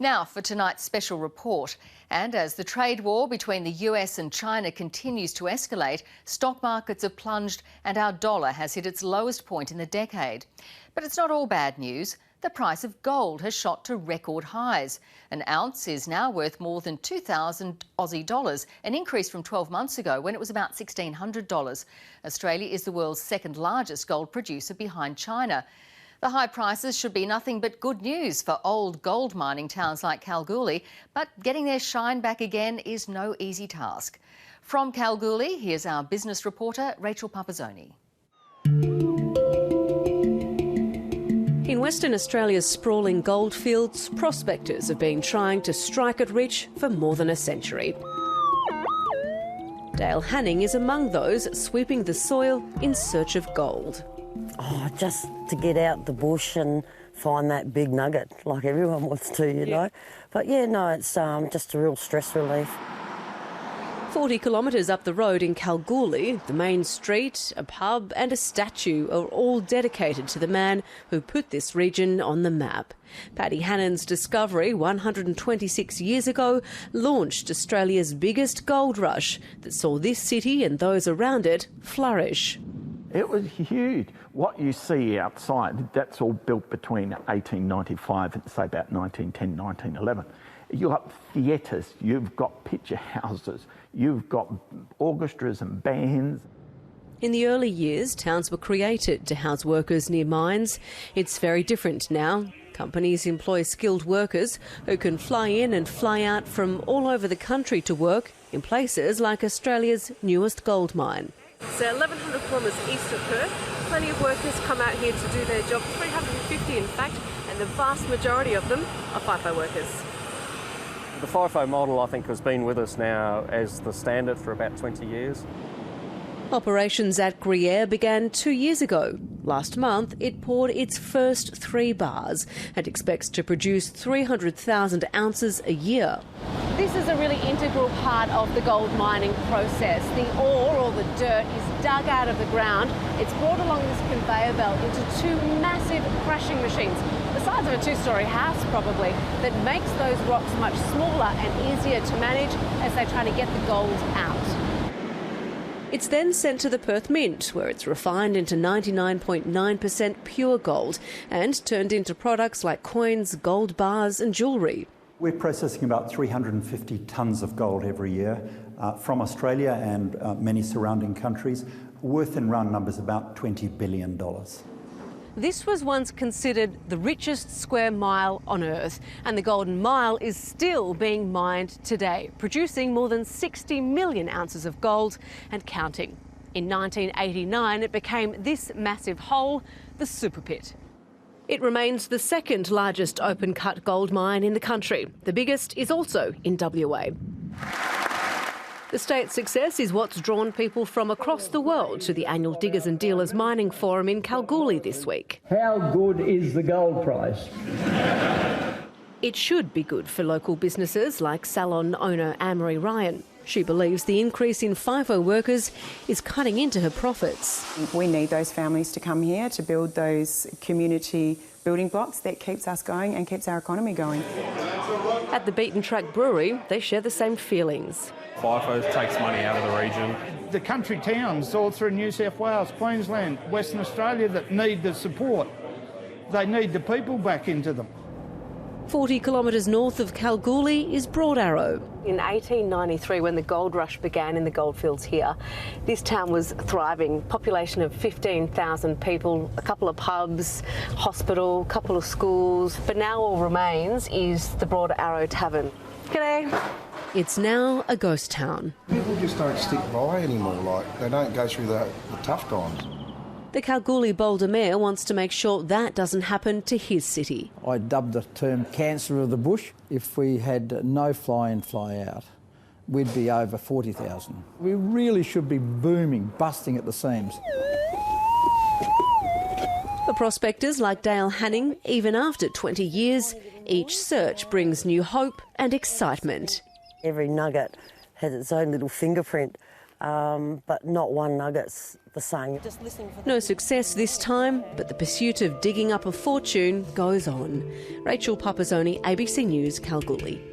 Now for tonight's special report. And as the trade war between the US and China continues to escalate, stock markets have plunged and our dollar has hit its lowest point in a decade. But it's not all bad news. The price of gold has shot to record highs. An ounce is now worth more than 2,000 Aussie dollars, an increase from 12 months ago when it was about $1,600. Australia is the world's second largest gold producer behind China. The high prices should be nothing but good news for old gold mining towns like Kalgoorlie, but getting their shine back again is no easy task. From Kalgoorlie, here's our business reporter, Rachel Pupazzoni. In Western Australia's sprawling goldfields, prospectors have been trying to strike it rich for more than a century. Dale Hanning is among those sweeping the soil in search of gold. Oh, just to get out the bush and find that big nugget, like everyone wants to, you know. But yeah, no, it's just a real stress relief. 40 kilometres up the road in Kalgoorlie, the main street, a pub and a statue are all dedicated to the man who put this region on the map. Paddy Hannan's discovery 126 years ago launched Australia's biggest gold rush that saw this city and those around it flourish. It was huge. What you see outside, that's all built between 1895 and say about 1910, 1911. You've got theatres, you've got picture houses, you've got orchestras and bands. In the early years, towns were created to house workers near mines. It's very different now. Companies employ skilled workers who can fly in and fly out from all over the country to work in places like Australia's newest gold mine. It's 1,100 kilometres east of Perth. Plenty of workers come out here to do their job, 350 in fact, and the vast majority of them are FIFO workers. The FIFO model, I think, has been with us now as the standard for about 20 years. Operations at Gruyere began 2 years ago. Last month, it poured its first 3 bars and expects to produce 300,000 ounces a year. This is a really integral part of the gold mining process. The ore or the dirt is dug out of the ground. It's brought along this conveyor belt into 2 massive crushing machines, the size of a 2-storey house probably, that makes those rocks much smaller and easier to manage as they try to get the gold out. It's then sent to the Perth Mint, where it's refined into 99.9% pure gold and turned into products like coins, gold bars and jewellery. We're processing about 350 tonnes of gold every year from Australia and many surrounding countries, worth in round numbers about $20 billion. This was once considered the richest square mile on Earth, and the Golden Mile is still being mined today, producing more than 60 million ounces of gold and counting. In 1989, it became this massive hole, the Super Pit. It remains the second largest open-cut gold mine in the country. The biggest is also in WA. The state's success is what's drawn people from across the world to the annual Diggers and Dealers Mining Forum in Kalgoorlie this week. How good is the gold price? It should be good for local businesses like salon owner Anne-Marie Ryan. She believes the increase in FIFO workers is cutting into her profits. We need those families to come here to build those community building blocks that keeps us going and keeps our economy going. At the Beaten Track Brewery, they share the same feelings. FIFO takes money out of the region. The country towns all through New South Wales, Queensland, Western Australia that need the support, they need the people back into them. 40 kilometres north of Kalgoorlie is Broadarrow. In 1893, when the gold rush began in the goldfields here, this town was thriving. Population of 15,000 people, a couple of pubs, hospital, a couple of schools. But now all remains is the Broadarrow Tavern. G'day. It's now a ghost town. People just don't stick by anymore, like they don't go through the tough times. The Kalgoorlie Boulder Mayor wants to make sure that doesn't happen to his city. I dubbed the term cancer of the bush. If we had no fly-in, fly-out, we'd be over 40,000. We really should be booming, busting at the seams. For prospectors like Dale Hanning, even after 20 years, each search brings new hope and excitement. Every nugget has its own little fingerprint. but not one nugget's the same. No success this time, but the pursuit of digging up a fortune goes on. Rachel Pupazzoni, ABC News, Kalgoorlie.